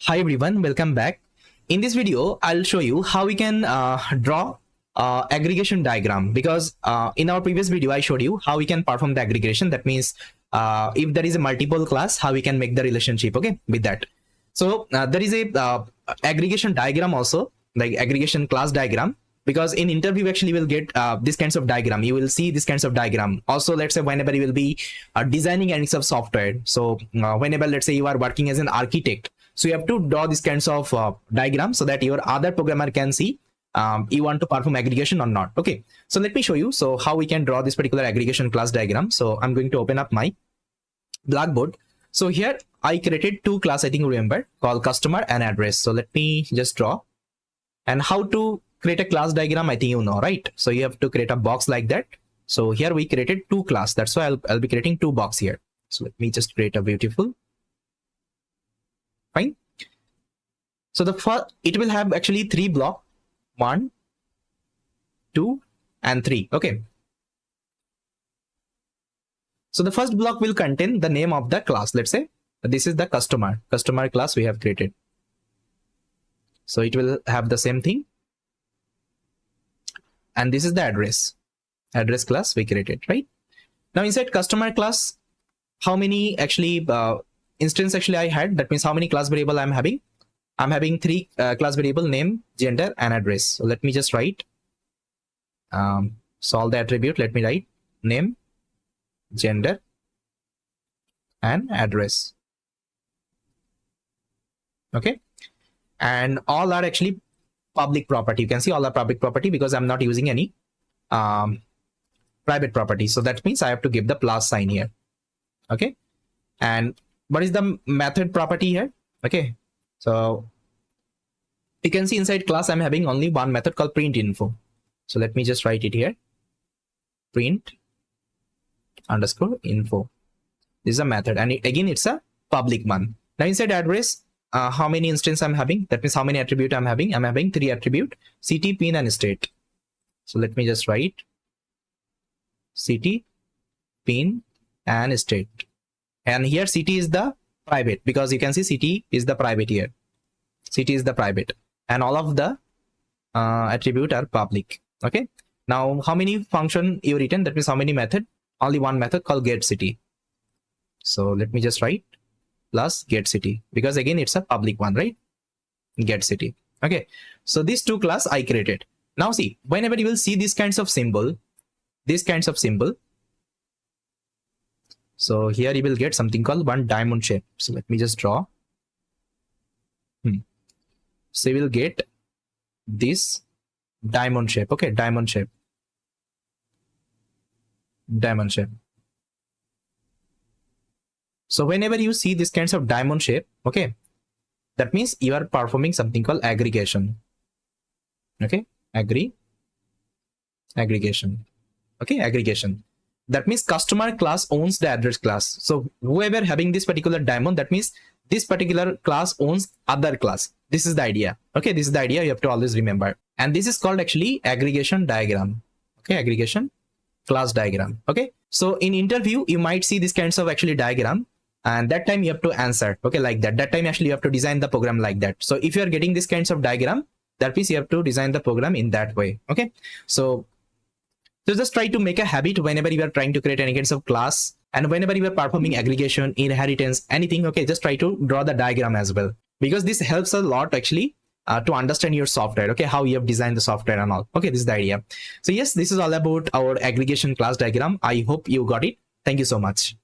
Hi everyone, welcome back. In this video, I'll show you how we can draw aggregation diagram, because in our previous video, I showed you how we can perform the aggregation. That means if there is a multiple class, how we can make the relationship, okay, with that. So there is a aggregation diagram also, like aggregation class diagram, because in interview actually will get this kinds of diagram. You will see this kinds of diagram. Also, let's say whenever you will be designing any sort of software. So whenever, let's say you are working as an architect, so you have to draw these kinds of diagrams so that your other programmer can see you want to perform aggregation or not. Okay, so let me show you so how we can draw this particular aggregation class diagram. So I'm going to open up my Blackboard. So here I created two class, I think remember, called customer and address. So let me just draw. And how to create a class diagram, I think you know, right? So you have to create a box like that. So here we created two class. That's why I'll be creating two box here. So let me just create a beautiful. Fine. So the first, it will have actually three block, 1, 2, and 3. Okay. So the first block will contain the name of the class. Let's say this is the customer class we have created. So it will have the same thing. And this is the address class we created, right? Now inside customer class, how many actually instance actually I had? That means how many class variable I'm having? I'm having 3 class variable: name, gender, and address. So let me just write solve the attribute. Let me write name, gender, and address. Okay, and all are actually public property. You can see all are public property because I'm not using any private property. So that means I have to give the plus sign here. Okay, and what is the method property here? Okay, so you can see inside class I'm having only one method called print info. So let me just write it here, print underscore info. This is a method, and again it's a public one. Now inside address, how many instance I'm having? That means how many attribute I'm having? I'm having 3 attribute: city, pin, and state. So let me just write city, pin, and state. And here city is the private, because you can see city is the private here. City is the private, and all of the attribute are public. Okay. Now how many function you written? That means how many method? Only one method called get city. So let me just write plus get city, because again it's a public one, right? Get city. Okay. So these two class I created. Now see, whenever you will see these kinds of symbol, so here you will get something called one diamond shape. So let me just draw. So you will get this diamond shape. Okay, diamond shape. So whenever you see this kinds of diamond shape, okay, that means you are performing something called aggregation. Okay, aggregation. Okay, aggregation. That means customer class owns the address class. So whoever having this particular diamond, that means this particular class owns other class. This is the idea. Okay, this is the idea you have to always remember. And this is called actually aggregation diagram. Okay, aggregation class diagram. Okay, so in interview you might see these kinds of actually diagram, and that time you have to answer. Okay, like that time actually you have to design the program like that. So if you are getting this kinds of diagram, that means you have to design the program in that way. Okay, so just try to make a habit whenever you are trying to create any kinds of class, and whenever you are performing aggregation, inheritance, anything. Okay, just try to draw the diagram as well, because this helps a lot actually to understand your software. Okay, how you have designed the software and all. Okay, this is the idea. So yes, this is all about our aggregation class diagram. I hope you got it. Thank you so much.